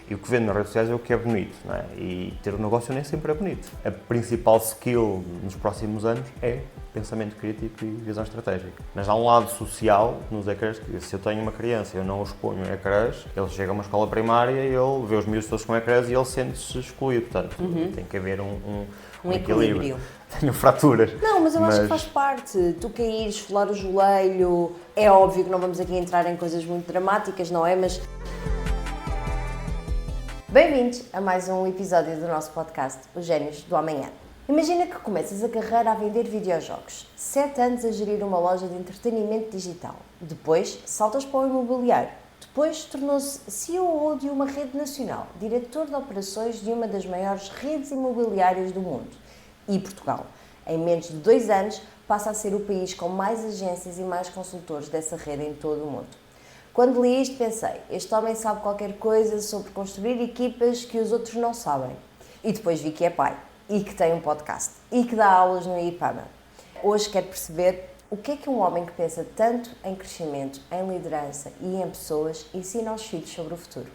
E o que vende nas redes sociais é o que é bonito, não é? E ter um negócio nem sempre é bonito. A principal skill nos próximos anos é pensamento crítico e visão estratégica. Mas há um lado social nos ecrãs, que se eu tenho uma criança e eu não os ponho em ecrãs, ele chega a uma escola primária e ele vê os miúdos todos com ecrãs e ele sente-se excluído. Portanto, tem que haver um equilíbrio. Tenho fraturas. Não, mas eu acho que faz parte. Tu caíres, esfolar o joelho, é óbvio que não vamos aqui entrar em coisas muito dramáticas, não é? Mas... Bem-vindos a mais um episódio do nosso podcast, Os Génios do Amanhã. Imagina que começas a carreira a vender videojogos, 7 anos a gerir uma loja de entretenimento digital. Depois, saltas para o imobiliário. Depois, tornou-se CEO de uma rede nacional, diretor de operações de uma das maiores redes imobiliárias do mundo. E Portugal, em menos de 2 anos, passa a ser o país com mais agências e mais consultores dessa rede em todo o mundo. Quando li isto pensei, este homem sabe qualquer coisa sobre construir equipas que os outros não sabem. E depois vi que é pai, e que tem um podcast, e que dá aulas no IPAMA. Hoje quero perceber o que é que um homem que pensa tanto em crescimento, em liderança e em pessoas ensina aos filhos sobre o futuro.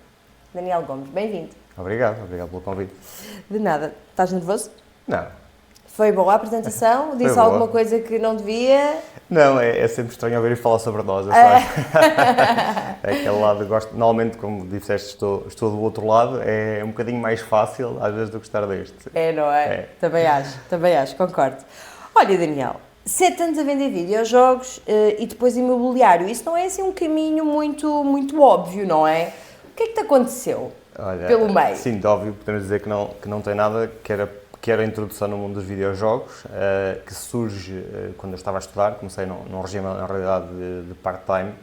Daniel Gomes, bem-vindo. Obrigado pelo convite. De nada. Estás nervoso? Não. Foi boa a apresentação? Disse alguma coisa que não devia? Não, é sempre estranho ouvir falar sobre nós, é aquele lado, gosto, normalmente, como disseste, estou do outro lado, é um bocadinho mais fácil, às vezes, do que estar deste. É, não é? É. Também acho, concordo. Olha, Daniel, 7 anos a vender videojogos e depois imobiliário, isso não é assim um caminho muito óbvio, não é? O que é que te aconteceu pelo meio? Sim, de óbvio, podemos dizer que não tem nada, que era a introdução no mundo dos videojogos, que surge quando eu estava a estudar. Comecei num regime, na realidade, de part-time.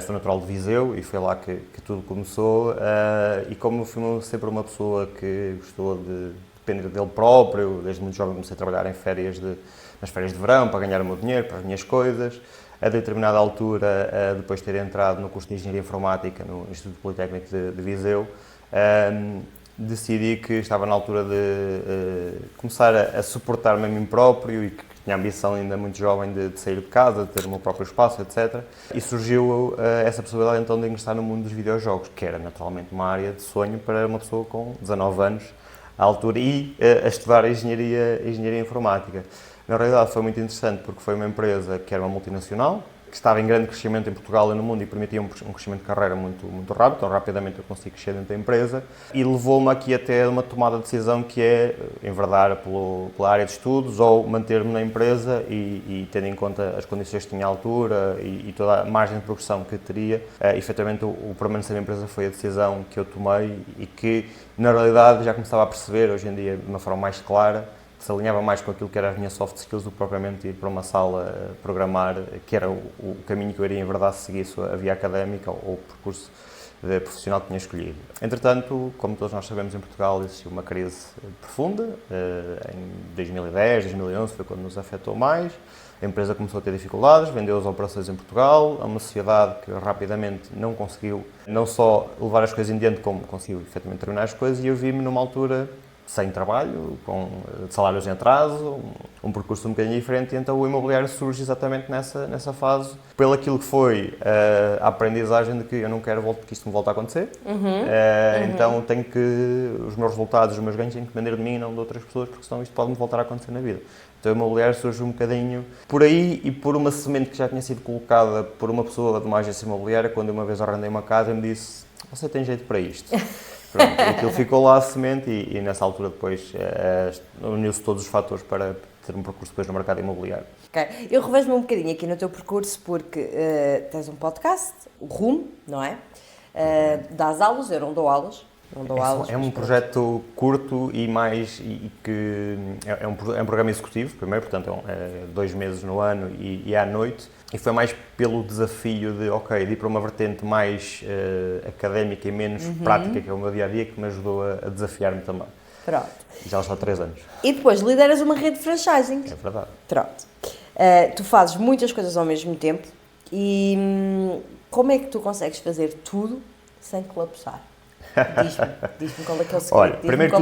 Sou natural de Viseu e foi lá que tudo começou. E como fui sempre uma pessoa que gostou de depender dele próprio, desde muito jovem comecei a trabalhar nas férias de verão para ganhar o meu dinheiro, para as minhas coisas. A determinada altura, depois de ter entrado no curso de Engenharia Informática no Instituto Politécnico de Viseu, decidi que estava na altura de começar a suportar-me a mim próprio e que tinha a ambição ainda muito jovem de sair de casa, de ter o meu próprio espaço, etc. E surgiu essa possibilidade então de ingressar no mundo dos videojogos, que era naturalmente uma área de sonho para uma pessoa com 19 anos à altura e a estudar engenharia informática. Na realidade foi muito interessante porque foi uma empresa que era uma multinacional, que estava em grande crescimento em Portugal e no mundo e permitia um crescimento de carreira muito rápido, então rapidamente eu consegui crescer dentro da empresa e levou-me aqui até uma tomada de decisão que é enverdar pela área de estudos ou manter-me na empresa e tendo em conta as condições que tinha à altura e toda a margem de progressão que teria, efetivamente o permanecer na empresa foi a decisão que eu tomei e que na realidade já começava a perceber hoje em dia de uma forma mais clara, se alinhava mais com aquilo que era as minhas soft skills do que propriamente ir para uma sala programar, que era o caminho que eu iria em verdade seguir a via académica ou o percurso profissional que tinha escolhido. Entretanto, como todos nós sabemos, em Portugal existiu uma crise profunda, em 2010, 2011 foi quando nos afetou mais, a empresa começou a ter dificuldades, vendeu as operações em Portugal, a uma sociedade que rapidamente não conseguiu não só levar as coisas em diante, como conseguiu efetivamente terminar as coisas, e eu vi-me numa altura sem trabalho, com salários em atraso, um percurso um bocadinho diferente, e então o imobiliário surge exatamente nessa fase, pelo aquilo que foi a aprendizagem de que eu não quero que isto me volte a acontecer, então tenho que, os meus resultados, os meus ganhos têm que depender de mim e não de outras pessoas, porque senão isto pode-me voltar a acontecer na vida. Então o imobiliário surge um bocadinho por aí e por uma semente que já tinha sido colocada por uma pessoa de uma agência imobiliária, quando eu uma vez arrendei uma casa e me disse: "Você tem jeito para isto?" Pronto, aquilo ficou lá a semente e nessa altura depois uniu-se todos os fatores para ter um percurso depois no mercado imobiliário. Ok, eu revejo-me um bocadinho aqui no teu percurso porque tens um podcast, o Rumo, não é? Dás aulas, eu não dou aulas. É um projeto curto e que é um programa executivo, primeiro, portanto é 2 meses no ano e à noite. E foi mais pelo desafio de ir para uma vertente mais académica e menos prática, que é o meu dia-a-dia, que me ajudou a desafiar-me também. Pronto. Já está há 3 anos. E depois lideras uma rede de franchising. É verdade. Pronto. Tu fazes muitas coisas ao mesmo tempo e como é que tu consegues fazer tudo sem colapsar? Diz-me qual é que é o segredo. Olha, primeiro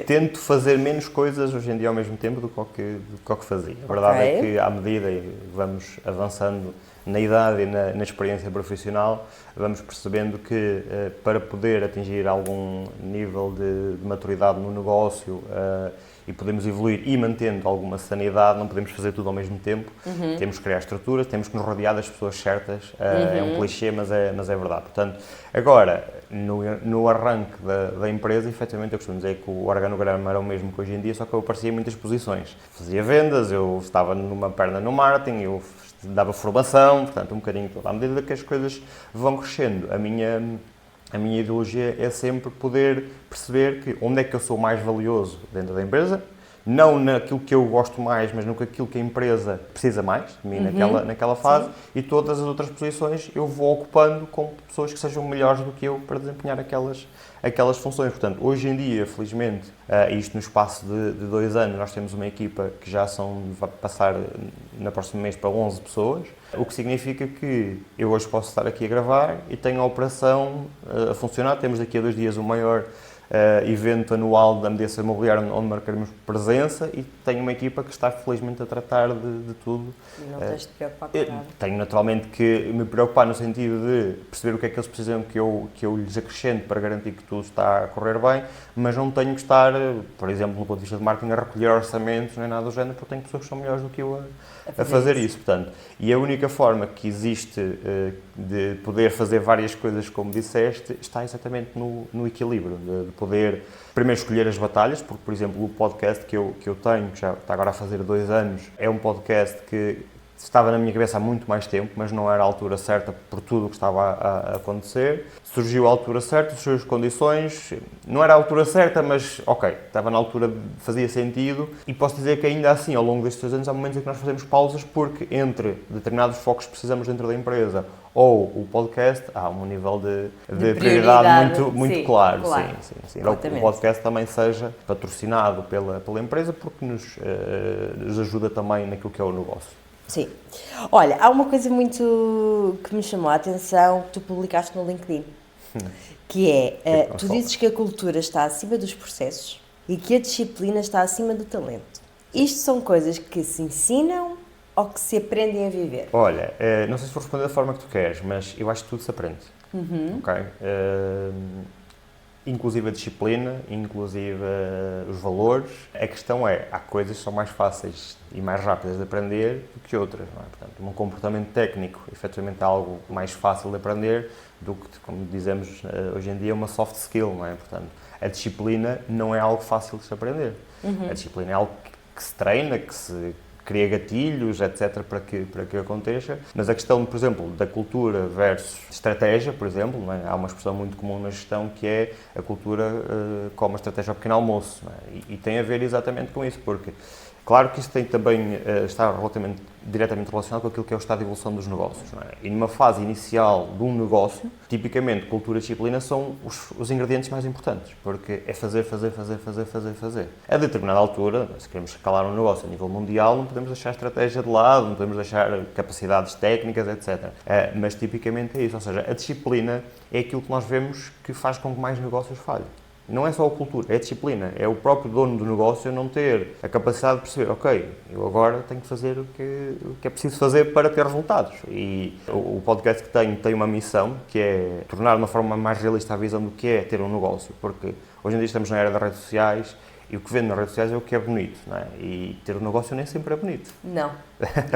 tento fazer menos coisas hoje em dia ao mesmo tempo do que o que fazia. A verdade é que, à medida que vamos avançando na idade e na experiência profissional, vamos percebendo que para poder atingir algum nível de maturidade no negócio e podemos evoluir e mantendo alguma sanidade, não podemos fazer tudo ao mesmo tempo. Temos que criar estruturas, temos que nos rodear das pessoas certas. É um clichê, mas é verdade. Portanto, agora, no arranque da empresa, efetivamente, eu costumo dizer que o organograma era o mesmo que hoje em dia, só que eu aparecia em muitas posições. Fazia vendas, eu estava numa perna no marketing, eu dava formação, portanto, um bocadinho toda. À medida que as coisas vão crescendo, a minha ideologia é sempre poder perceber que onde é que eu sou mais valioso dentro da empresa, não naquilo que eu gosto mais, mas naquilo que a empresa precisa mais de mim naquela fase. Sim. E todas as outras posições eu vou ocupando com pessoas que sejam melhores do que eu para desempenhar aquelas funções. Portanto, hoje em dia, felizmente, isto no espaço de 2 anos, nós temos uma equipa que vai passar no próximo mês para 11 pessoas, o que significa que eu hoje posso estar aqui a gravar e tenho a operação a funcionar. Temos daqui a 2 dias o maior evento anual da Mediação Imobiliária onde marcaremos presença e tenho uma equipa que está felizmente a tratar de tudo. E não tens de te preocupar com nada? Tenho naturalmente que me preocupar no sentido de perceber o que é que eles precisam que eu lhes acrescente para garantir que tudo está a correr bem, mas não tenho que estar, por exemplo, do ponto de vista de marketing, a recolher orçamentos nem nada do género, porque tenho pessoas que são melhores do que eu a fazer isso. Portanto, e a única forma que existe de poder fazer várias coisas, como disseste, está exatamente no equilíbrio, de poder primeiro escolher as batalhas, porque, por exemplo, o podcast que eu tenho, que já está agora a fazer 2 anos, é um podcast que estava na minha cabeça há muito mais tempo, mas não era a altura certa por tudo o que estava a acontecer. Surgiu a altura certa, surgiu as condições, não era a altura certa, mas ok, estava na altura, fazia sentido. E posso dizer que ainda assim, ao longo destes 2 anos, há momentos em que nós fazemos pausas porque entre determinados focos que precisamos dentro da empresa ou o podcast, há um nível de prioridade muito claro. Sim. O podcast também seja patrocinado pela empresa porque nos ajuda também naquilo que é o negócio. Sim. Olha, há uma coisa muito que me chamou a atenção que tu publicaste no LinkedIn, que é, tu dizes que a cultura está acima dos processos e que a disciplina está acima do talento. Isto são coisas que se ensinam ou que se aprendem a viver? Olha, não sei se vou responder da forma que tu queres, mas eu acho que tudo se aprende. Okay? Inclusive a disciplina, inclusive os valores. A questão é, há coisas que são mais fáceis e mais rápidas de aprender do que outras, não é? Portanto, um comportamento técnico, efetivamente, é algo mais fácil de aprender do que, como dizemos hoje em dia, uma soft skill, não é? Portanto, a disciplina não é algo fácil de se aprender. A disciplina é algo que se treina, que se cria gatilhos, etc., para que aconteça. Mas a questão, por exemplo, da cultura versus estratégia, por exemplo, não é? Há uma expressão muito comum na gestão que é a cultura como a estratégia ao pequeno almoço. Não é? E tem a ver exatamente com isso, porque claro que isso tem também, está diretamente relacionado com aquilo que é o estado de evolução dos negócios. Não é? E numa fase inicial de um negócio, tipicamente cultura e disciplina são os ingredientes mais importantes, porque é fazer. A determinada altura, se queremos escalar um negócio a nível mundial, não podemos deixar a estratégia de lado, não podemos deixar capacidades técnicas, etc. Mas tipicamente é isso, ou seja, a disciplina é aquilo que nós vemos que faz com que mais negócios falhem. Não é só a cultura, é a disciplina, é o próprio dono do negócio não ter a capacidade de perceber, ok, eu agora tenho que fazer o que é preciso fazer para ter resultados. E o podcast que tenho tem uma missão, que é tornar de uma forma mais realista a visão do que é ter um negócio, porque hoje em dia estamos na era das redes sociais e o que vende nas redes sociais é o que é bonito, não é? E ter um negócio nem sempre é bonito. Não,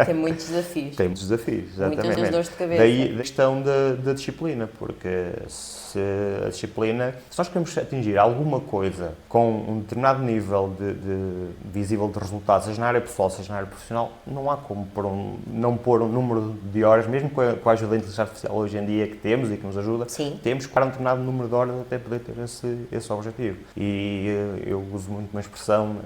tem muitos desafios. Tem muitos desafios, exatamente. Muitas dores de cabeça. Daí a questão da disciplina, porque se a disciplina, se nós queremos atingir alguma coisa com um determinado nível visível de resultados, seja na área pessoal, seja na área profissional, não há como não pôr um número de horas, mesmo com a ajuda da inteligência artificial hoje em dia que temos e que nos ajuda, temos que parar um determinado número de horas até poder ter esse objetivo. E eu uso muito uma expressão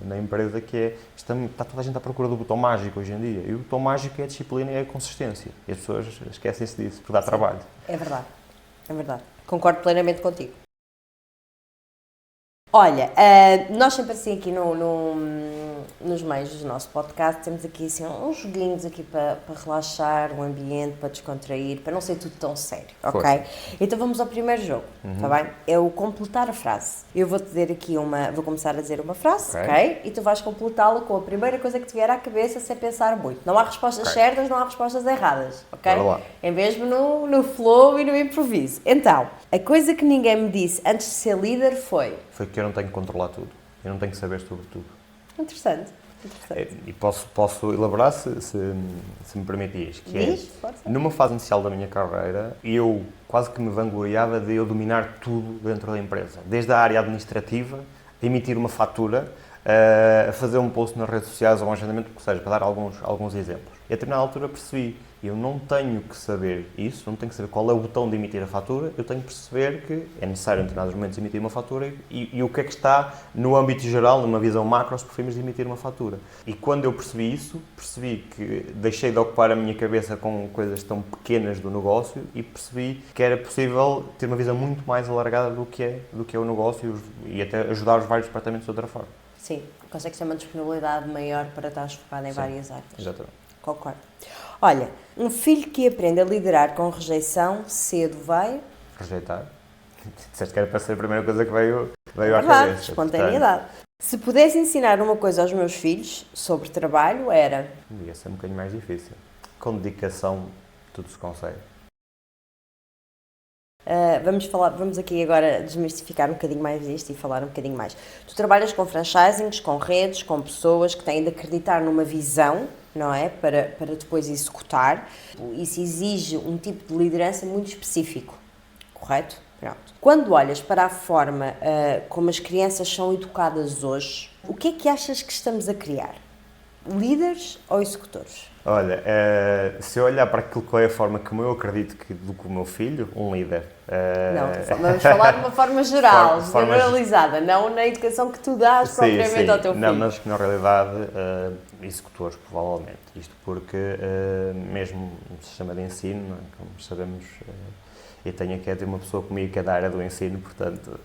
na empresa que é, está toda a gente à procura do botão mágico hoje em dia, e o botão mágico é a disciplina e a consistência, e as pessoas esquecem-se disso, porque dá trabalho. É verdade, concordo plenamente contigo. Olha, nós sempre assim aqui nos meios do nosso podcast temos aqui assim uns joguinhos aqui para relaxar o ambiente, para descontrair, para não ser tudo tão sério, ok? Força. Então vamos ao primeiro jogo, está bem? É o completar a frase. Eu vou-te dizer aqui vou começar a dizer uma frase, ok? E tu vais completá-la com a primeira coisa que te vier à cabeça sem pensar muito. Não há respostas certas, não há respostas erradas, ok? Bora lá. É mesmo no flow e no improviso. Então, a coisa que ninguém me disse antes de ser líder foi... Foi que eu não tenho que controlar tudo. Eu não tenho que saber sobre tudo. Interessante. E posso elaborar se me permitires. Que Diz, força. Numa fase inicial da minha carreira, eu quase que me vangloriava de eu dominar tudo dentro da empresa. Desde a área administrativa, a emitir uma fatura, a fazer um post nas redes sociais ou um agendamento, ou seja, para dar alguns exemplos. E a determinada altura percebi, eu não tenho que saber isso, não tenho que saber qual é o botão de emitir a fatura, eu tenho que perceber que é necessário em determinados momentos emitir uma fatura e o que é que está no âmbito geral, numa visão macro, se preferimos de emitir uma fatura. E quando eu percebi isso, percebi que deixei de ocupar a minha cabeça com coisas tão pequenas do negócio e percebi que era possível ter uma visão muito mais alargada do que é o negócio e até ajudar os vários departamentos de outra forma. Sim, consegues ter uma disponibilidade maior para estar focado em várias áreas. Exatamente. Concordo. Olha, um filho que aprende a liderar com rejeição, cedo vai... Rejeitar. Disseste que era para ser a primeira coisa que veio à Verdade, cabeça. espontaneidade. Se pudesse ensinar uma coisa aos meus filhos sobre trabalho, era... Ia ser um bocadinho mais difícil. Com dedicação, tudo se consegue. Vamos aqui agora desmistificar um bocadinho mais isto e falar um bocadinho mais. Tu trabalhas com franchisings, com redes, com pessoas que têm de acreditar numa visão, não é? Para depois executar. Isso exige um tipo de liderança muito específico, correto? Pronto. Quando olhas para a forma como as crianças são educadas hoje, o que é que achas que estamos a criar? Líderes ou executores? Olha, se eu olhar para aquilo que é a forma como eu acredito que educo o meu filho, um líder. Não, vamos falar de uma forma geral, generalizada, não na educação que tu dás propriamente ao teu filho. Não, mas que na realidade, executores, provavelmente. Isto porque, mesmo no sistema de ensino, como sabemos, eu tenho aqui uma pessoa comigo que é da área do ensino, portanto,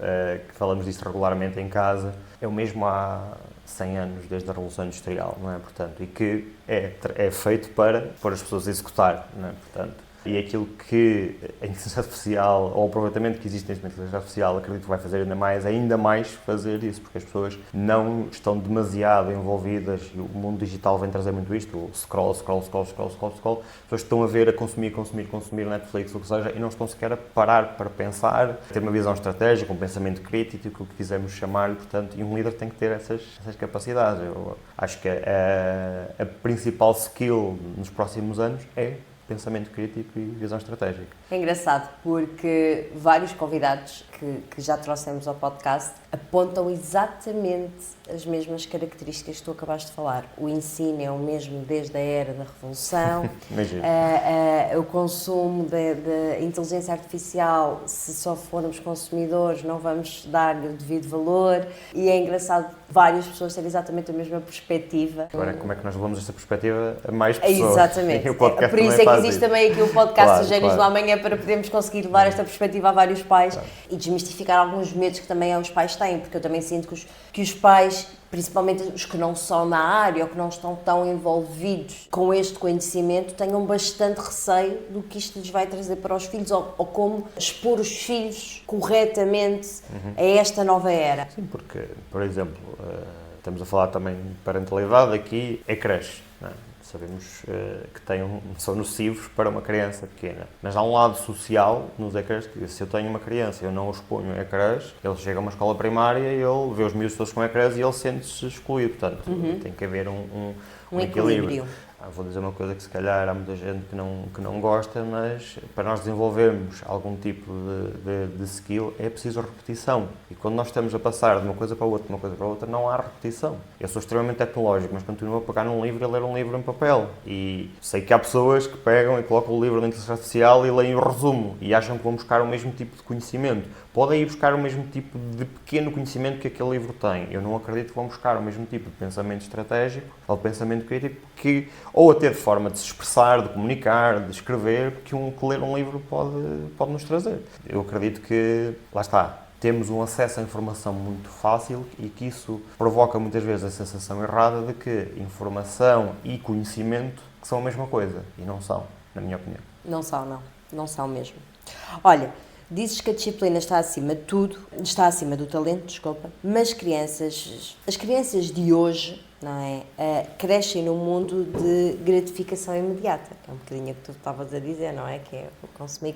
que falamos disto regularmente em casa. É o mesmo há 100 anos, desde a Revolução Industrial, não é? Portanto, e que é feito para pôr as pessoas a executar, não é? Portanto, e aquilo que a inteligência artificial, ou o aproveitamento que existe na inteligência artificial, acredito que vai fazer ainda mais fazer isso, porque as pessoas não estão demasiado envolvidas, e o mundo digital vem trazer muito isto, o scroll, as pessoas estão a ver, a consumir Netflix, o que seja, e não estão sequer a parar para pensar, ter uma visão estratégica, um pensamento crítico, o que quisermos chamar-lhe, portanto, e um líder tem que ter essas capacidades. Eu acho que a principal skill nos próximos anos é pensamento crítico e visão estratégica. É engraçado porque vários convidados que já trouxemos ao podcast apontam exatamente as mesmas características que tu acabaste de falar. O ensino é o mesmo desde a era da Revolução, o consumo da inteligência artificial, se só formos consumidores, não vamos dar-lhe o devido valor, e é engraçado várias pessoas terem exatamente a mesma perspectiva. Agora, como é que nós levamos esta perspectiva a mais pessoas? Exatamente. Por isso é que existe também aqui o podcast Gênios do Amanhã, para podermos conseguir levar esta perspectiva a vários pais e desmistificar alguns medos que também os pais têm, porque eu também sinto que os pais, principalmente os que não são na área ou que não estão tão envolvidos com este conhecimento, tenham bastante receio do que isto lhes vai trazer para os filhos ou como expor os filhos corretamente a esta nova era. Sim, porque, por exemplo, estamos a falar também de parentalidade, aqui é creche, não é? Sabemos que são nocivos para uma criança pequena. Mas há um lado social nos ecrãs que, se eu tenho uma criança e eu não os ponho em ecrãs, ele chega a uma escola primária e ele vê os miúdos todos com ecrãs e ele sente-se excluído. Portanto, tem que haver um equilíbrio. Vou dizer uma coisa que se calhar há muita gente que não gosta, mas para nós desenvolvermos algum tipo de skill é preciso repetição. E quando nós estamos a passar de uma coisa para outra, não há repetição. Eu sou extremamente tecnológico, mas continuo a pegar num livro e a ler um livro em papel. E sei que há pessoas que pegam e colocam o livro na inteligência artificial e leem o resumo e acham que vão buscar o mesmo tipo de conhecimento. Podem ir buscar o mesmo tipo de pequeno conhecimento que aquele livro tem. Eu não acredito que vão buscar o mesmo tipo de pensamento estratégico ou de pensamento crítico, ou até de forma de se expressar, de comunicar, de escrever, que ler um livro pode nos trazer. Eu acredito que, lá está, temos um acesso à informação muito fácil e que isso provoca muitas vezes a sensação errada de que informação e conhecimento que são a mesma coisa, e não são, na minha opinião. Não são, não. Não são mesmo. Olha, dizes que a disciplina está acima de tudo, está acima do talento, desculpa, mas as crianças de hoje, não é, crescem num mundo de gratificação imediata, que é um bocadinho o que tu estavas a dizer, não é? Que é consumir.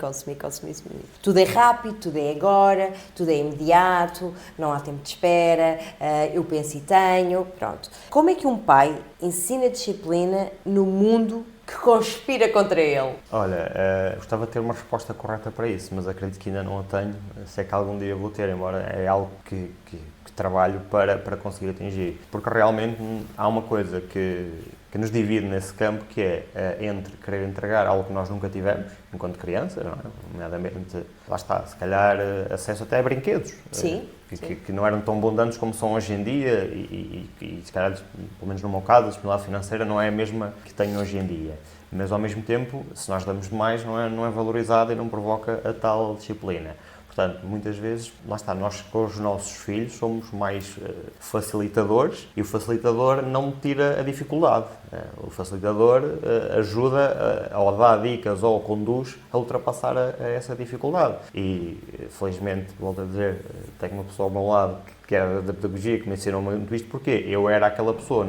Tudo é rápido, tudo é agora, tudo é imediato, não há tempo de espera, eu penso e tenho, pronto. Como é que um pai ensina disciplina no mundo que conspira contra ele? Olha, gostava de ter uma resposta correta para isso, mas acredito que ainda não a tenho. Sei que algum dia vou ter, embora é algo que trabalho para conseguir atingir. Porque realmente há uma coisa que nos divide nesse campo, que é entre querer entregar algo que nós nunca tivemos, enquanto criança, não é? Nomeadamente, lá está, se calhar acesso até a brinquedos. Sim. Que não eram tão abundantes como são hoje em dia e se calhar, pelo menos no meu caso, a disponibilidade financeira não é a mesma que tenho hoje em dia. Mas, ao mesmo tempo, se nós damos demais, não é valorizada e não provoca a tal disciplina. Portanto, muitas vezes, lá está, nós com os nossos filhos somos mais facilitadores e o facilitador não tira a dificuldade. O facilitador ajuda ou dá dicas ou conduz a ultrapassar essa dificuldade. E, felizmente, volto a dizer, tenho uma pessoa ao meu lado que era da pedagogia, que me ensinou muito isto, porque eu era aquela pessoa,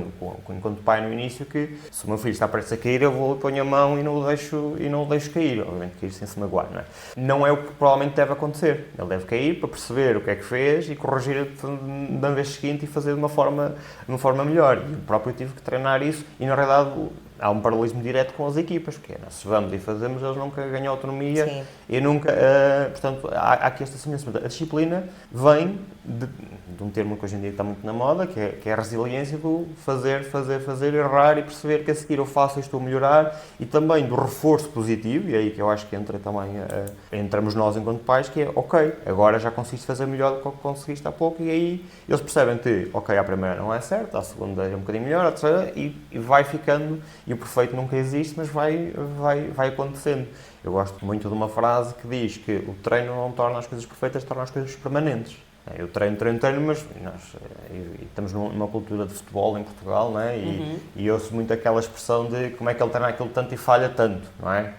enquanto pai no início, que se o meu filho está prestes a cair, eu vou ponho a mão e não o deixo cair, obviamente cair sem se magoar, não é? Não é o que provavelmente deve acontecer. Ele deve cair para perceber o que é que fez e corrigir da vez seguinte e fazer de uma forma melhor. E eu próprio tive que treinar isso e, na realidade, há um paralelismo direto com as equipas, porque nós vamos e fazemos, eles nunca ganham autonomia. Sim. E nunca, portanto, há aqui esta semelhança. A disciplina vem de um termo que hoje em dia está muito na moda, que é a resiliência do fazer, errar e perceber que a seguir eu faço e estou a melhorar, e também do reforço positivo, e é aí que eu acho que entra também, entramos nós enquanto pais, que é, ok, agora já conseguiste fazer melhor do que conseguiste há pouco, e aí eles percebem que, ok, a primeira não é certa, a segunda é um bocadinho melhor, a terceira, e vai ficando, e o perfeito nunca existe, mas vai acontecendo. Eu gosto muito de uma frase que diz que o treino não torna as coisas perfeitas, torna as coisas permanentes. Eu treino, mas nós estamos numa cultura de futebol em Portugal, não é? E ouço muito aquela expressão de como é que ele treina aquilo tanto e falha tanto, não é?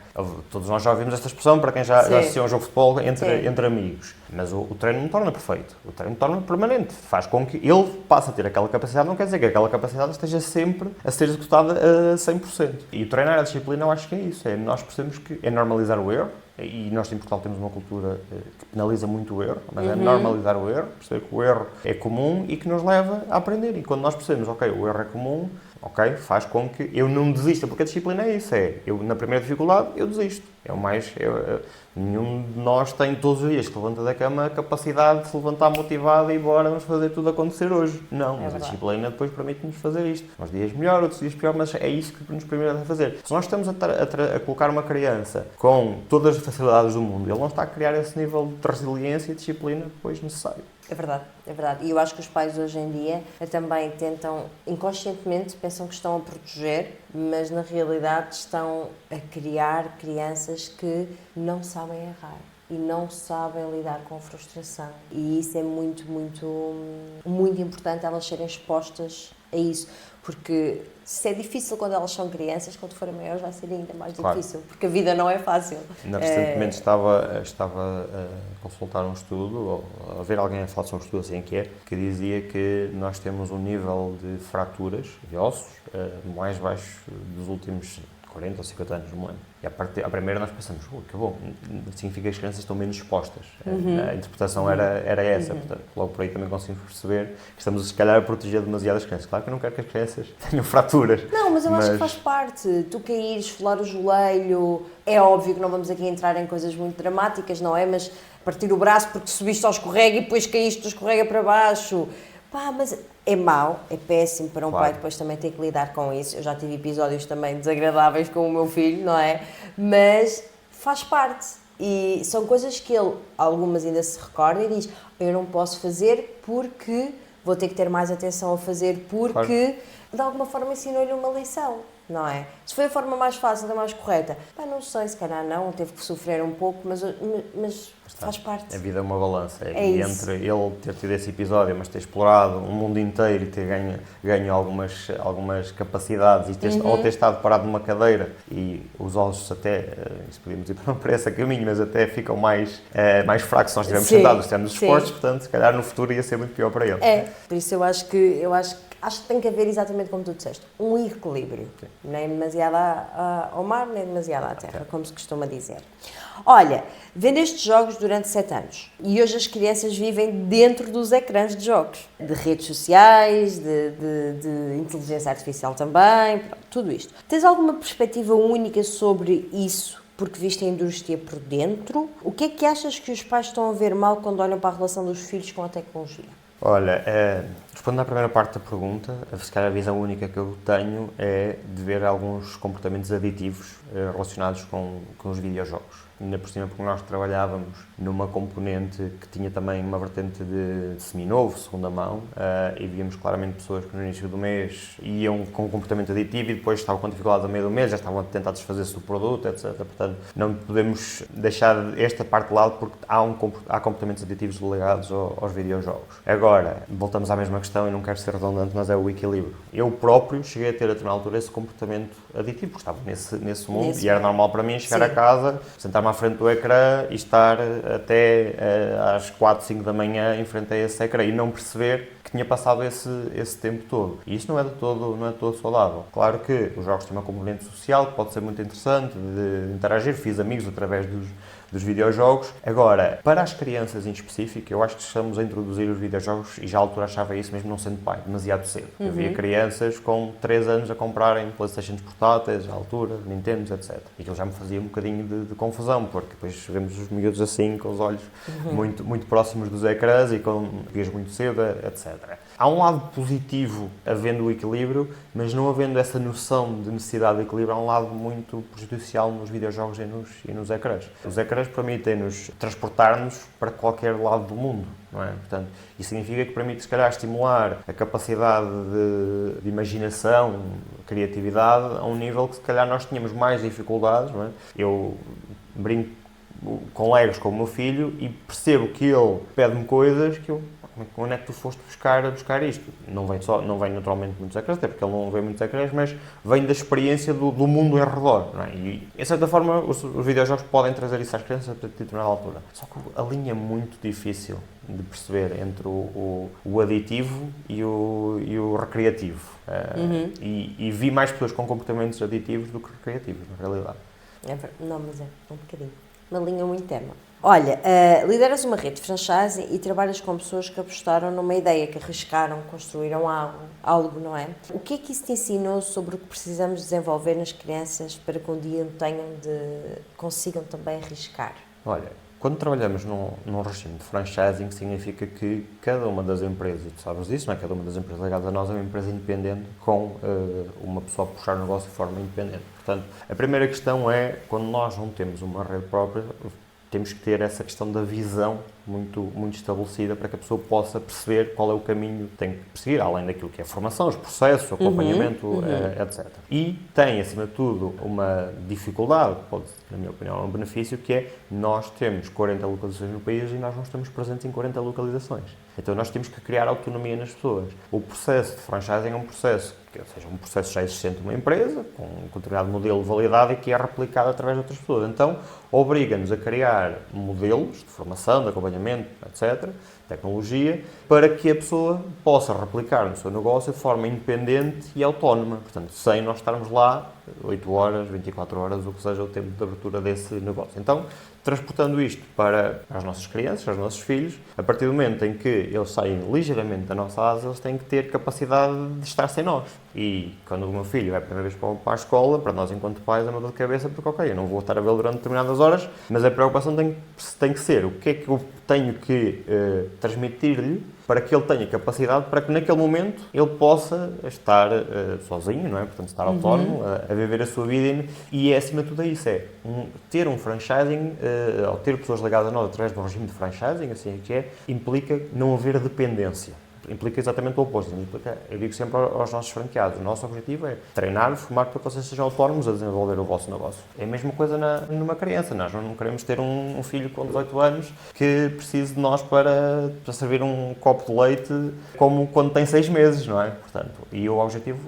Todos nós já ouvimos esta expressão para quem já assistiu a um jogo de futebol entre amigos. Mas o treino não torna perfeito, o treino torna permanente, faz com que ele passe a ter aquela capacidade, não quer dizer que aquela capacidade esteja sempre a ser executada a 100%. E o treinar a disciplina, eu acho que é isso, nós percebemos que é normalizar o erro, e nós em Portugal temos uma cultura que penaliza muito o erro, mas é normalizar o erro, perceber que o erro é comum e que nos leva a aprender. E quando nós percebemos, ok, o erro é comum, ok, faz com que eu não desista, porque a disciplina é isso, eu na primeira dificuldade eu desisto. Nenhum de nós tem todos os dias que levanta da cama a capacidade de se levantar motivado e bora, vamos fazer tudo acontecer hoje. Não, mas a disciplina depois permite-nos fazer isto. Uns dias melhor, outros dias pior, mas é isso que nos permite fazer. Se nós estamos a colocar uma criança com todas as facilidades do mundo, ele não está a criar esse nível de resiliência e disciplina depois necessário. É verdade. E eu acho que os pais hoje em dia também tentam, inconscientemente, pensam que estão a proteger, mas na realidade estão a criar crianças que não sabem errar e não sabem lidar com a frustração. E isso é muito importante, elas serem expostas a isso, porque se é difícil quando elas são crianças, quando forem maiores vai ser ainda mais difícil, porque a vida não é fácil. Recentemente estava a consultar um estudo, ou a ver alguém a falar sobre um estudo assim que dizia que nós temos um nível de fraturas de ossos mais baixo dos últimos 40 ou 50 anos, não lembro. E à primeira nós pensamos, que bom, significa que as crianças estão menos expostas. A interpretação era essa, portanto, logo por aí também conseguimos perceber que estamos, se calhar, a proteger demasiado as crianças. Claro que eu não quero que as crianças tenham fraturas. Não, mas eu acho que faz parte. Tu caíres, esfolar o joelho, é óbvio que não vamos aqui entrar em coisas muito dramáticas, não é? Mas partir o braço porque subiste ao escorrega e depois caíste do escorrega para baixo. Mas é mau, é péssimo para um pai depois também ter que lidar com isso. Eu já tive episódios também desagradáveis com o meu filho, não é? Mas faz parte. E são coisas que ele, algumas ainda se recorda e diz, eu não posso fazer porque vou ter que ter mais atenção a fazer porque de alguma forma ensinou-lhe uma lição, não é? Se foi a forma mais fácil, a mais correta, não sei, se calhar não, teve que sofrer um pouco, mas Faz parte. A vida é uma balança. É e isso. entre ele ter tido esse episódio, mas ter explorado o mundo inteiro e ter ganho algumas capacidades ou ter estado parado numa cadeira e os ossos até, isso podíamos ir para esse caminho, mas até ficam mais fracos se nós estivermos sentados, se estivermos expostos, portanto, se calhar no futuro ia ser muito pior para ele. Por isso eu acho que tem que haver exatamente como tu disseste, um equilíbrio. Sim. Nem demasiado ao mar, nem demasiado à terra, como se costuma dizer. Olha, vendeste jogos durante 7 anos e hoje as crianças vivem dentro dos ecrãs de jogos, de redes sociais, de inteligência artificial também, tudo isto. Tens alguma perspectiva única sobre isso? Porque viste a indústria por dentro? O que é que achas que os pais estão a ver mal quando olham para a relação dos filhos com a tecnologia? Olha, respondendo à primeira parte da pergunta, se calhar a visão única que eu tenho é de ver alguns comportamentos aditivos relacionados com os videojogos. Ainda por cima porque nós trabalhávamos numa componente que tinha também uma vertente de seminovo, segunda mão, e víamos claramente pessoas que no início do mês iam com um comportamento aditivo e depois estavam com dificuldades a meio do mês, já estavam a tentar desfazer-se do produto, etc. Portanto, não podemos deixar esta parte de lado porque há comportamentos aditivos ligados aos videojogos. Agora, voltamos à mesma questão e não quero ser redundante, mas é o equilíbrio. Eu próprio cheguei a ter a determinada altura esse comportamento aditivo, porque estava nesse mundo e era normal para mim chegar a casa, sentar-me à frente do ecrã e estar até às 4, 5 da manhã em frente a esse ecrã e não perceber que tinha passado esse tempo todo. E isso não é de todo saudável. Claro que os jogos têm uma componente social que pode ser muito interessante, de interagir, fiz amigos através dos videojogos. Agora, para as crianças em específico, eu acho que estamos a introduzir os videojogos, e já à altura achava isso mesmo não sendo pai, demasiado cedo. Eu via crianças com 3 anos a comprarem Playstations portáteis, à altura, Nintendos, etc. E aquilo já me fazia um bocadinho de confusão, porque depois vemos os miúdos assim, com os olhos muito, muito próximos dos ecrãs e com vias muito cedo, etc. Há um lado positivo havendo o equilíbrio, mas não havendo essa noção de necessidade de equilíbrio, há um lado muito prejudicial nos videojogos e nos ecrãs. Os ecrãs permitem-nos transportar-nos para qualquer lado do mundo, não é? Portanto, isso significa que permite, se calhar, estimular a capacidade de imaginação, criatividade, a um nível que, se calhar, nós tínhamos mais dificuldades, não é? Eu brinco com Legos com o meu filho e percebo que ele pede-me coisas que eu... Onde é que tu foste buscar isto? Não vem naturalmente muitos ecrãs, até porque ele não vê muitos ecrãs, mas vem da experiência do mundo ao redor, não é? E, de certa forma, os videojogos podem trazer isso às crianças a determinada altura. Só que a linha é muito difícil de perceber entre o aditivo e o recreativo. E vi mais pessoas com comportamentos aditivos do que recreativos, na realidade. Não, mas é um bocadinho. Uma linha muito terma. Olha, lideras uma rede de franchise e trabalhas com pessoas que apostaram numa ideia, que arriscaram, construíram algo, não é? O que é que isso te ensinou sobre o que precisamos desenvolver nas crianças para que um dia consigam também arriscar? Olha, quando trabalhamos num regime de franchising, significa que cada uma das empresas, tu sabes disso, não é? Cada uma das empresas ligadas a nós é uma empresa independente com uma pessoa a puxar o negócio de forma independente. Portanto, a primeira questão é, quando nós não temos uma rede própria, temos que ter essa questão da visão muito, muito estabelecida para que a pessoa possa perceber qual é o caminho que tem que perseguir, além daquilo que é a formação, os processos, o acompanhamento, etc. E tem, acima de tudo, uma dificuldade, pode, na minha opinião, um benefício, que é nós temos 40 localizações no país e nós não estamos presentes em 40 localizações. Então nós temos que criar autonomia nas pessoas. O processo de franchising é um processo já existente numa empresa, com um determinado modelo de validade e que é replicado através de outras pessoas. Então, obriga-nos a criar modelos de formação, de acompanhamento, etc., tecnologia, para que a pessoa possa replicar no seu negócio de forma independente e autónoma. Portanto, sem nós estarmos lá 8 horas, 24 horas, o que seja o tempo de abertura desse negócio. Então, transportando isto para as nossas crianças, para os nossos filhos, a partir do momento em que eles saem ligeiramente da nossa asa, eles têm que ter capacidade de estar sem nós. E quando o meu filho vai a primeira vez para a escola, para nós enquanto pais é uma dor de cabeça, porque ok, eu não vou estar a vê-lo durante determinadas horas, mas a preocupação tem que ser o que é que eu tenho que transmitir-lhe para que ele tenha capacidade para que naquele momento ele possa estar sozinho, não é? Portanto, estar autónomo, a viver a sua vida e acima de tudo é isso, ter um franchising, ou ter pessoas ligadas a nós através de um regime de franchising, assim é que é, implica não haver dependência. implica exatamente o oposto. Eu digo sempre aos nossos franqueados, o nosso objetivo é treinar, formar para que vocês sejam autónomos a desenvolver o vosso negócio. É a mesma coisa numa criança. Nós não queremos ter um filho com 18 anos que precise de nós para servir um copo de leite como quando tem 6 meses, não é? Portanto, e o objetivo,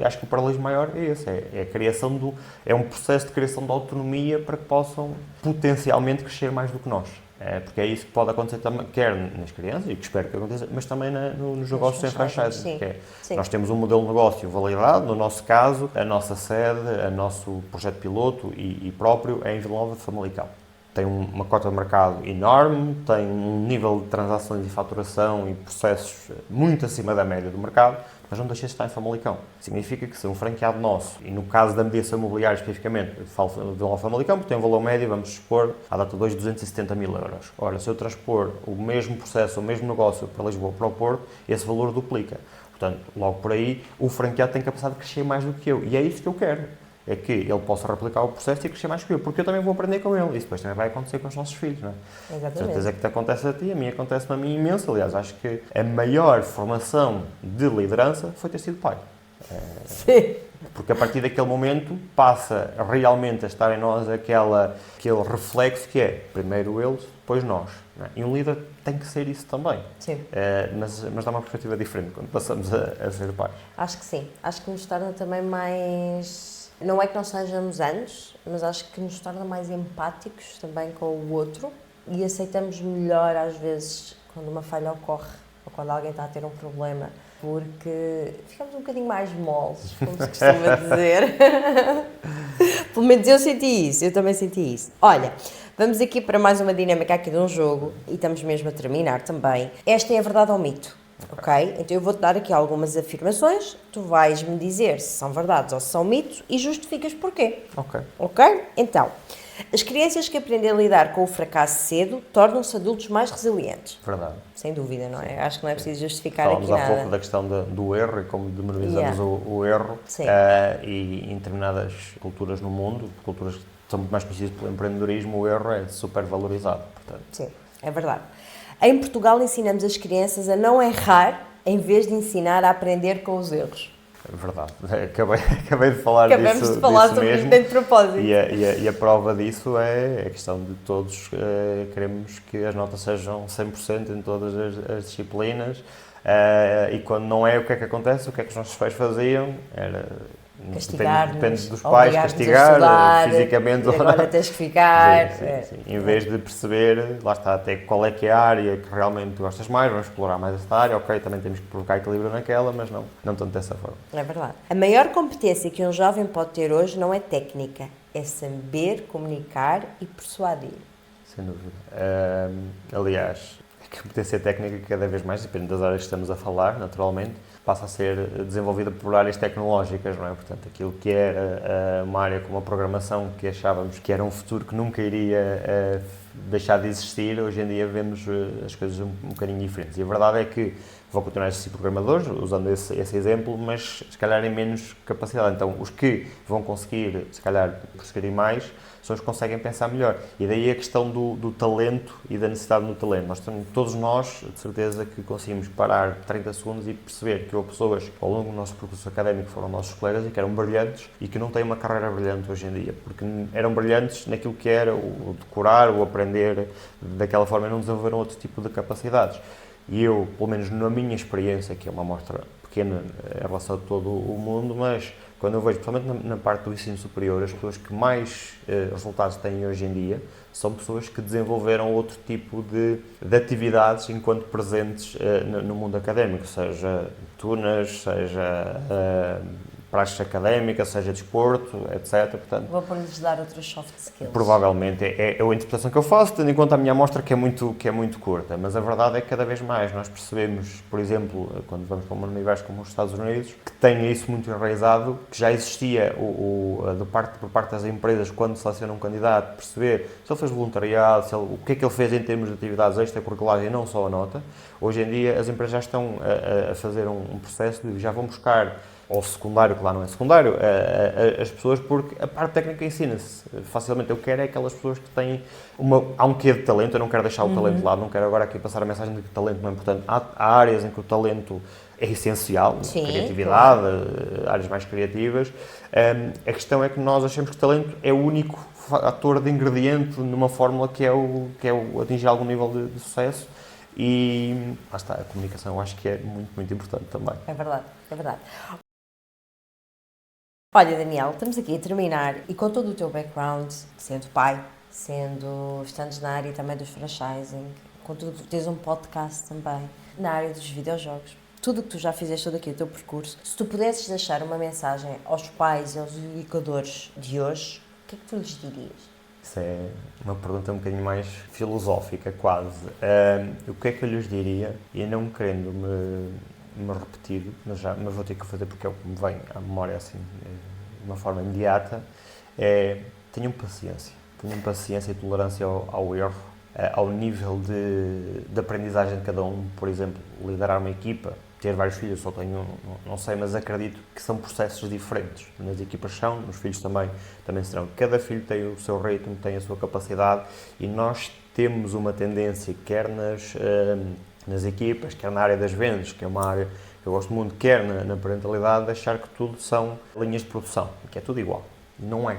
acho que o paralelismo maior é esse, é a criação é um processo de criação de autonomia para que possam potencialmente crescer mais do que nós. Porque é isso que pode acontecer também, quer nas crianças, e que espero que aconteça, mas também nos negócios sem franchising. Nós temos um modelo de negócio validado, no nosso caso, a nossa sede, o nosso projeto piloto e próprio é em Vila Nova de Famalicão. Tem uma cota de mercado enorme, tem um nível de transações e faturação e processos muito acima da média do mercado, mas não deixa de estar em Famalicão. Significa que se um franqueado nosso, e no caso da mediação imobiliária especificamente, falo de Vila Nova de Famalicão, porque tem um valor médio, vamos supor, à data de hoje, 270 mil euros. Ora, se eu transpor o mesmo processo, o mesmo negócio para Lisboa, para o Porto, esse valor duplica. Portanto, logo por aí, o franqueado tem capacidade de crescer mais do que eu, e é isso que eu quero. É que ele possa replicar o processo e crescer mais que eu, porque eu também vou aprender com ele. Isso depois também vai acontecer com os nossos filhos, não é? Exatamente. Certeza que te acontece a ti, a mim acontece-me a mim imenso. Aliás, acho que a maior formação de liderança foi ter sido pai. Sim. Porque a partir daquele momento passa realmente a estar em nós aquele reflexo que é primeiro eles, depois nós. Não é? E um líder tem que ser isso também. Sim. Mas dá uma perspectiva diferente quando passamos a ser pais. Acho que sim. Acho que nos torna também mais... Não é que nós sejamos anos, mas acho que nos torna mais empáticos também com o outro e aceitamos melhor, às vezes, quando uma falha ocorre ou quando alguém está a ter um problema, porque ficamos um bocadinho mais moles, como se costuma dizer. Pelo menos eu senti isso, eu também senti isso. Olha, vamos aqui para mais uma dinâmica aqui de um jogo e estamos mesmo a terminar também. Esta é a verdade ou mito? Ok? Então eu vou-te dar aqui algumas afirmações, tu vais-me dizer se são verdades ou se são mitos e justificas porquê. Ok. Ok? Então, as crianças que aprendem a lidar com o fracasso cedo tornam-se adultos mais resilientes. Verdade. Sem dúvida, não é? Acho que não é preciso justificar Falamos aqui há nada. pouco da questão do erro e como demonizamos o erro. Sim. E em determinadas culturas no mundo, culturas que são muito mais conhecidas pelo empreendedorismo, o erro é super valorizado. Portanto. Sim, é verdade. Em Portugal ensinamos as crianças a não errar em vez de ensinar a aprender com os erros. É verdade. Acabei de falar Acabamos disso, de falar disso sobre mesmo. isso bem de propósito. E a prova disso é a questão de todos queremos que as notas sejam 100% em todas as disciplinas e quando não é, o que é que acontece? O que é que os nossos pais faziam? Era... Depende dos pais, castigar fisicamente. Agora tens que ficar. Sim. Em vez de perceber, lá está, até qual é que é a área que realmente tu gostas mais, vamos explorar mais esta área, ok, também temos que provocar equilíbrio naquela, mas não tanto dessa forma. É verdade. A maior competência que um jovem pode ter hoje não é técnica, é saber comunicar e persuadir. Sem dúvida. Aliás, a competência técnica cada vez mais, depende das áreas que estamos a falar, naturalmente, passa a ser desenvolvida por áreas tecnológicas, não é? Portanto, aquilo que era uma área como a programação, que achávamos que era um futuro que nunca iria deixar de existir, hoje em dia vemos as coisas um bocadinho diferentes. E a verdade é que vão continuar a existir programadores, usando esse exemplo, mas se calhar em menos capacidade. Então, os que vão conseguir, se calhar, prosseguirem mais, são os que conseguem pensar melhor. E daí a questão do talento e da necessidade do talento. Todos nós, de certeza, que conseguimos parar 30 segundos e perceber que houve pessoas ao longo do nosso percurso académico que foram nossos colegas e que eram brilhantes e que não têm uma carreira brilhante hoje em dia, porque eram brilhantes naquilo que era o decorar, o aprender daquela forma e não desenvolveram outro tipo de capacidades. E eu, pelo menos na minha experiência, que é uma amostra pequena em relação a todo o mundo, mas quando eu vejo, principalmente na parte do ensino superior, as pessoas que mais resultados têm hoje em dia são pessoas que desenvolveram outro tipo de atividades enquanto presentes no mundo académico, seja tunas, seja praxes académicas, seja desporto, etc. Portanto, vou por-lhes dar outros soft skills. Provavelmente, é a interpretação que eu faço, tendo em conta a minha amostra que é muito curta, mas a verdade é que cada vez mais nós percebemos, por exemplo, quando vamos para um universo como os Estados Unidos, que tem isso muito enraizado, que já existia por parte das empresas, quando selecionam um candidato, perceber se ele fez voluntariado, o que é que ele fez em termos de atividades extracurriculares e não só a nota. Hoje em dia as empresas já estão a fazer um processo de já vão buscar ou secundário, que lá não é secundário, as pessoas, porque a parte técnica ensina-se facilmente. Eu quero é aquelas pessoas que têm há um quê de talento, eu não quero deixar o talento de lado, não quero agora aqui passar a mensagem de que o talento não é importante. Há áreas em que o talento é essencial, Sim, criatividade, claro. áreas mais criativas. A questão é que nós achamos que o talento é o único fator de ingrediente numa fórmula que é o atingir algum nível de sucesso. E lá está, a comunicação eu acho que é muito, muito importante também. É verdade, é verdade. Olha, Daniel, estamos aqui a terminar e com todo o teu background, sendo pai, estando na área também dos franchising, com tudo que tens um podcast também, na área dos videojogos, tudo o que tu já fizeste, todo aqui o teu percurso, se tu pudesses deixar uma mensagem aos pais e aos educadores de hoje, o que é que tu lhes dirias? Isso é uma pergunta um bocadinho mais filosófica, quase. O que é que eu lhes diria? E não querendo me repetir, mas vou ter que fazer porque é o que me vem à memória assim, de uma forma imediata, tenham paciência. Tenham paciência e tolerância ao erro, ao nível de aprendizagem de cada um. Por exemplo, liderar uma equipa, ter vários filhos, só tenho, não sei, mas acredito que são processos diferentes. Nas equipas são, nos filhos também serão. Cada filho tem o seu ritmo, tem a sua capacidade e nós temos uma tendência, quer nas equipas, quer na área das vendas, que é uma área que eu gosto muito, quer na parentalidade, de achar que tudo são linhas de produção, que é tudo igual. Não é.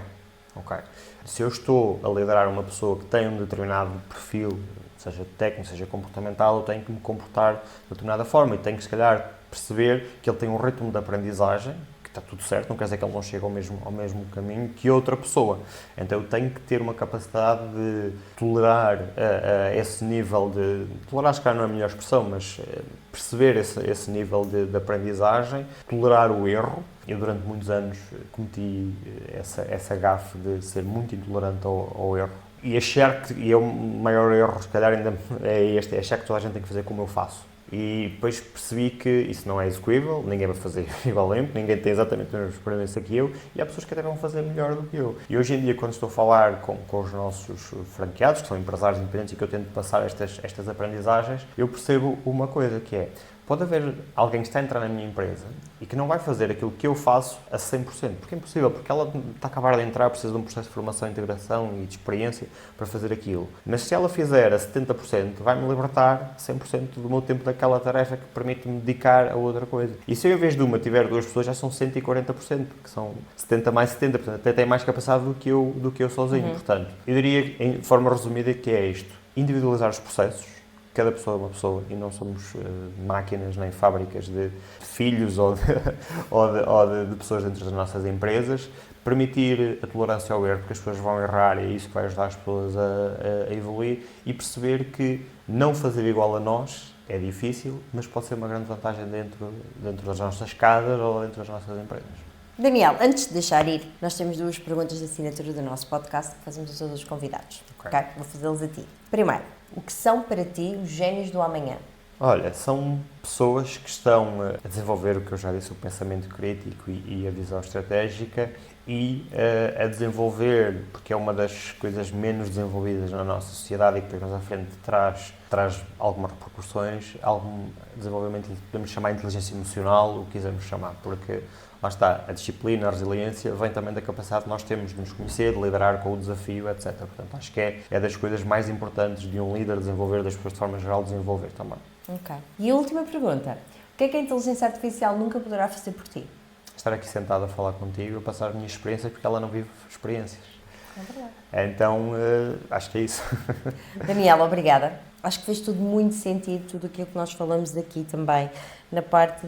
Okay. Se eu estou a liderar uma pessoa que tem um determinado perfil, seja técnico, seja comportamental, eu tenho que me comportar de determinada forma e tenho que, se calhar, perceber que ele tem um ritmo de aprendizagem, que está tudo certo, não quer dizer que ele não chega ao mesmo caminho que outra pessoa. Então eu tenho que ter uma capacidade de tolerar esse nível de... Tolerar, se calhar não é a melhor expressão, mas perceber esse nível de aprendizagem, tolerar o erro. Eu, durante muitos anos, cometi essa gafe de ser muito intolerante ao erro. E achar que, e é o maior erro, se calhar, ainda é este, é achar que toda a gente tem que fazer como eu faço. E depois percebi que isso não é execuível, ninguém vai fazer igualmente, ninguém tem exatamente a mesma experiência que eu, e há pessoas que até vão fazer melhor do que eu. E hoje em dia, quando estou a falar com os nossos franqueados, que são empresários independentes e que eu tento passar estas aprendizagens, eu percebo uma coisa, que é: pode haver alguém que está a entrar na minha empresa e que não vai fazer aquilo que eu faço a 100%, porque é impossível, porque ela está a acabar de entrar, precisa de um processo de formação, integração e de experiência para fazer aquilo. Mas se ela fizer a 70%, vai-me libertar 100% do meu tempo daquela tarefa que permite-me dedicar a outra coisa. E se eu, em vez de uma, tiver duas pessoas, já são 140%, porque são 70 mais 70, portanto, até tem mais capacidade do que eu sozinho. Portanto, eu diria, em forma resumida, que é isto: individualizar os processos. Cada pessoa é uma pessoa e não somos máquinas nem fábricas de filhos ou de pessoas dentro das nossas empresas. Permitir a tolerância ao erro, porque as pessoas vão errar e é isso que vai ajudar as pessoas a evoluir, e perceber que não fazer igual a nós é difícil, mas pode ser uma grande vantagem dentro das nossas casas ou dentro das nossas empresas. Daniel, antes de deixar ir, nós temos duas perguntas de assinatura do nosso podcast que fazemos a todos os convidados. Okay? Vou fazê-las a ti. Primeiro, o que são para ti os génios do amanhã? Olha, são pessoas que estão a desenvolver o que eu já disse, o pensamento crítico e a visão estratégica, e a desenvolver, porque é uma das coisas menos desenvolvidas na nossa sociedade e que depois mais à frente traz algumas repercussões, algum desenvolvimento que podemos chamar de inteligência emocional, o que quisermos chamar, porque lá está, a disciplina, a resiliência, vem também da capacidade que nós temos de nos conhecer, de liderar com o desafio, etc. Portanto, acho que é das coisas mais importantes de um líder desenvolver, das pessoas de forma geral desenvolver também. Ok. E a última pergunta: o que é que a inteligência artificial nunca poderá fazer por ti? Estar aqui sentado a falar contigo, a passar as minhas experiências, porque ela não vive experiências. É verdade. Então, acho que é isso. Daniela, obrigada. Acho que fez tudo muito sentido, tudo aquilo que nós falamos aqui também, na parte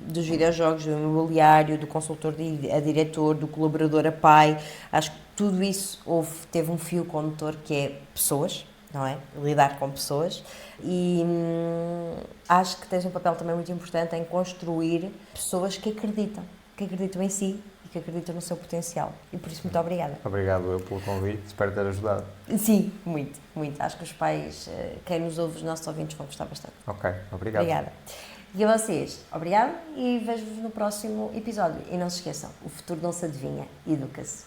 dos videojogos, do imobiliário, do consultor a diretor, do colaborador a pai. Acho que tudo isso teve um fio condutor, que é pessoas, não é? Lidar com pessoas. E acho que tens um papel também muito importante em construir pessoas que acreditam em si e que acreditam no seu potencial. E por isso, muito obrigada. Obrigado eu pelo convite, espero ter ajudado. Sim, muito, muito. Acho que os pais, quem nos ouve, os nossos ouvintes vão gostar bastante. Ok, obrigado. Obrigada. E a vocês, obrigado e vejo-vos no próximo episódio. E não se esqueçam, o futuro não se adivinha, educa-se.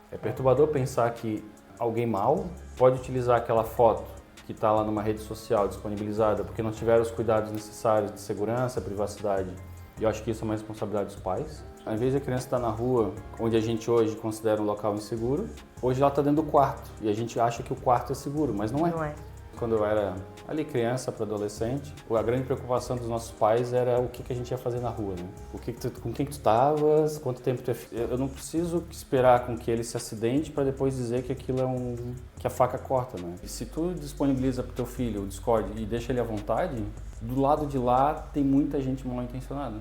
É perturbador pensar que alguém mau pode utilizar aquela foto que está lá numa rede social disponibilizada porque não tiveram os cuidados necessários de segurança, privacidade. E eu acho que isso é uma responsabilidade dos pais. Ao invés de a criança estar na rua, onde a gente hoje considera um local inseguro, hoje ela está dentro do quarto. E a gente acha que o quarto é seguro, mas não é. Não é. Quando eu era ali criança para adolescente, a grande preocupação dos nossos pais era o que a gente ia fazer na rua, né? Com quem tu estavas, quanto tempo eu não preciso esperar com que ele se acidente para depois dizer que aquilo é que a faca corta, né? E se tu disponibiliza pro teu filho o Discord e deixa ele à vontade, do lado de lá tem muita gente mal intencionada.